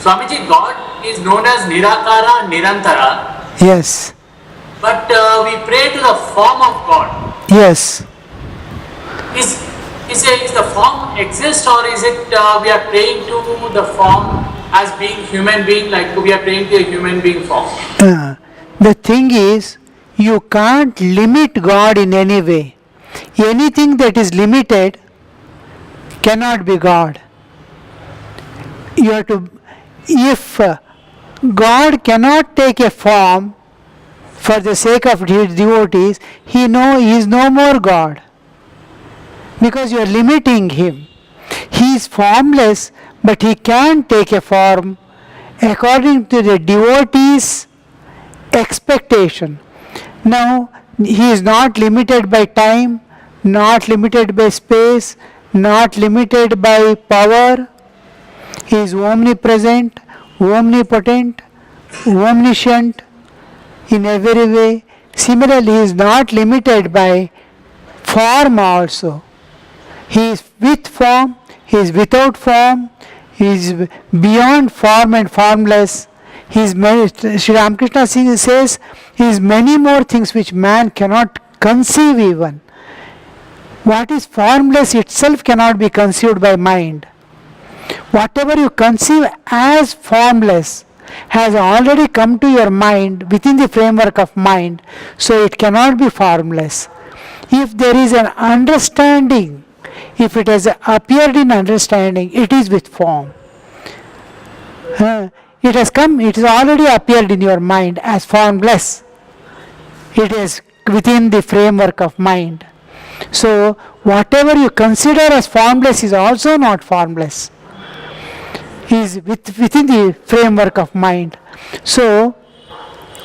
Swamiji, God is known as Nirakara, Nirantara, Yes. but we pray to the form of God. Yes. Is, is the form exist, or is it we are praying to the form as being human being, like we are praying to a human being form? The thing is, you can't limit God in any way. Anything that is limited cannot be God. You have to, if God cannot take a form for the sake of his devotees, he is no more God, because you are limiting him. He is formless, but he can take a form according to the devotees' expectation. Now, he is not limited by time, not limited by space, not limited by power. He is omnipresent, omnipotent, omniscient in every way. Similarly, he is not limited by form also. He is with form, he is without form, he is beyond form and formless. Sri Ramakrishna says he is many more things which man cannot conceive even. What is formless itself cannot be conceived by mind. Whatever you conceive as formless has already come to your mind within the framework of mind, so it cannot be formless. If there is an understanding, if it has appeared in understanding, it is with form. It has come, it has already appeared in your mind as formless. It is within the framework of mind. So, whatever you consider as formless is also not formless. Is within the framework of mind. So,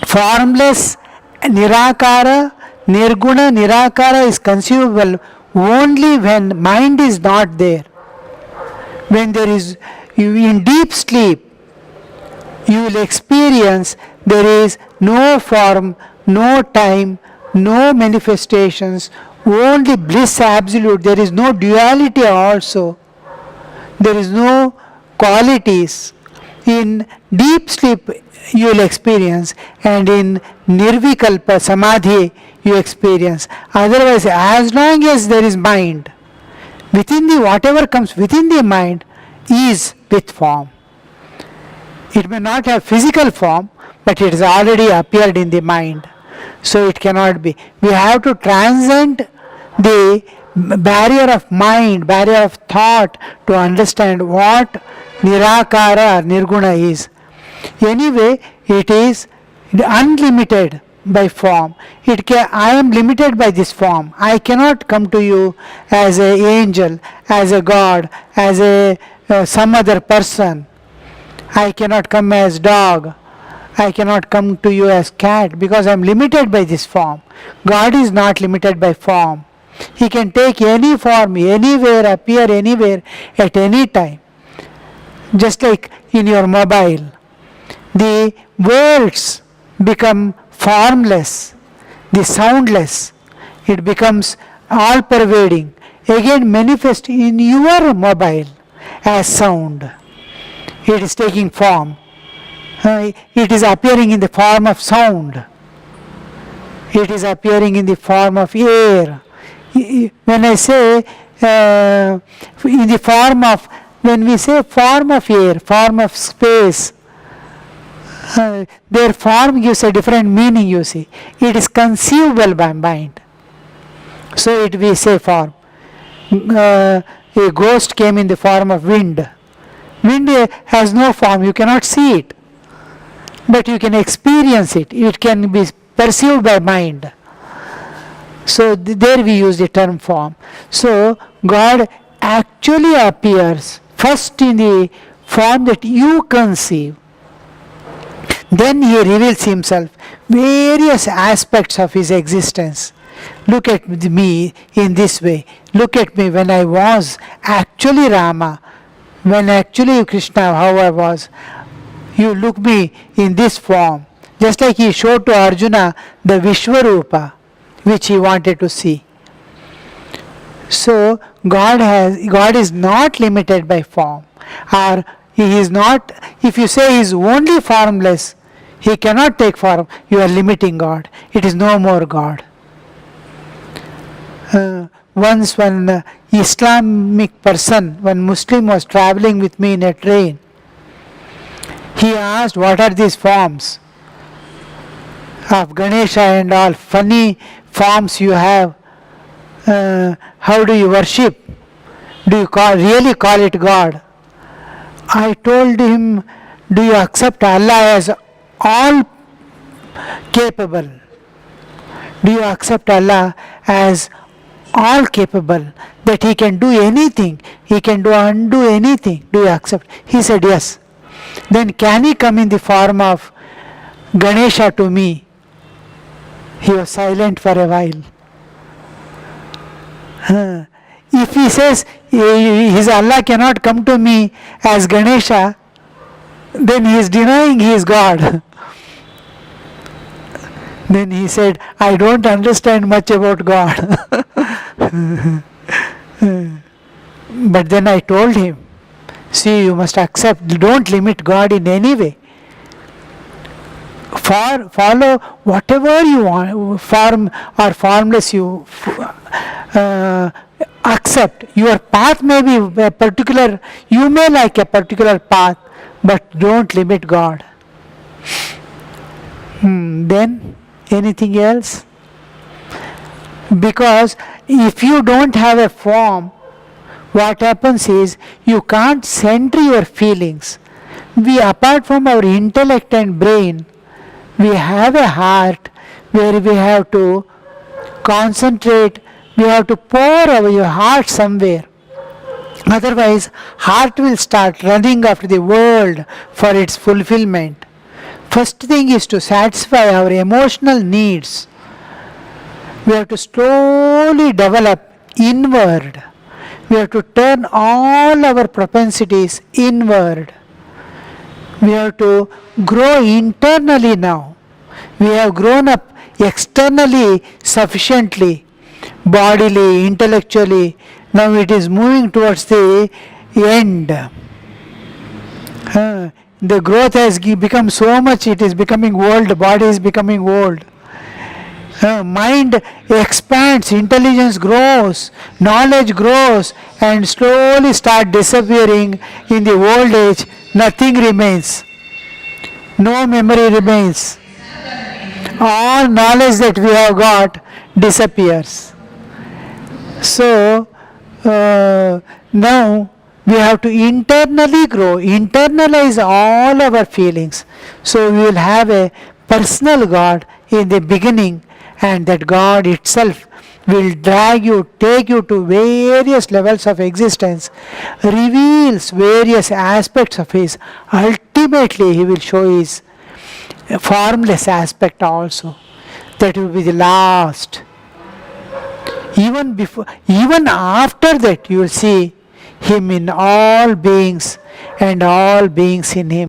formless, Nirakara, Nirguna, Nirakara is conceivable only when mind is not there. When there is, in deep sleep, you will experience there is no form, no time, no manifestations, only bliss absolute. There is no duality also. There is no qualities. In deep sleep you will experience, and in Nirvikalpa Samadhi you experience. Otherwise, as long as there is mind, within the whatever comes within the mind is with form. It may not have physical form, but it has already appeared in the mind. So it cannot be. We have to transcend the barrier of mind, barrier of thought, to understand what Nirakara or Nirguna is. Anyway, it is unlimited by form. I am limited by this form. I cannot come to you as an angel, as a god, as some other person. I cannot come as dog. I cannot come to you as cat, because I am limited by this form. God is not limited by form. He can take any form, anywhere, appear anywhere, at any time. Just like in your mobile, the words become formless, the soundless. It becomes all pervading. Again, manifest in your mobile as sound. It is taking form. It is appearing in the form of sound. It is appearing in the form of air. When I say in the form of, when we say form of air, form of space, their form gives a different meaning, you see. It is conceivable by mind. So we say form. A ghost came in the form of wind. Wind has no form, you cannot see it, but you can experience it. It can be perceived by mind. So there we use the term form. So God actually appears first in the form that you conceive. Then he reveals himself, various aspects of his existence. Look at me in this way. Look at me when I was actually Rama, when actually Krishna, how I was. You look me in this form. Just like he showed to Arjuna the Vishwarupa, which he wanted to see. So God is not limited by form, or He is not, if you say he is only formless, he cannot take form, you are limiting God. It is no more God. Once one Islamic person, one Muslim was traveling with me in a train. He asked, what are these forms of Ganesha and all funny forms you have? How do you worship? Do you really call it God? I told him, do you accept Allah as all capable? Do you accept Allah as all capable, that he can do anything, he can undo anything? Do you accept? He said yes. Then can he come in the form of Ganesha to me? He was silent for a while. If he says his Allah cannot come to me as Ganesha, then he is denying he is God. Then he said, I don't understand much about God. But then I told him, see, you must accept, don't limit God in any way. Follow whatever you want, form or formless you accept. Your path may be a particular, you may like a particular path, but don't limit God. Then anything else? Because if you don't have a form, what happens is you can't center your feelings. We, apart from our intellect and brain, we have a heart where we have to concentrate, we have to pour our heart somewhere. Otherwise, heart will start running after the world for its fulfillment. First thing is to satisfy our emotional needs. We have to slowly develop inward. We have to turn all our propensities inward. We have to grow internally now. We have grown up externally sufficiently, bodily, intellectually. Now it is moving towards the end. The growth has become so much, it is becoming old, body is becoming old. Mind expands, intelligence grows, knowledge grows, and slowly start disappearing. In the old age, nothing remains. No memory remains. All knowledge that we have got disappears. So, now we have to internally grow, internalize all our feelings. So we will have a personal God in the beginning, and that God itself will drag you, take you to various levels of existence, reveals various aspects of His. Ultimately, He will show His formless aspect also. That will be the last. Even after that, you will see Him in all beings and all beings in Him.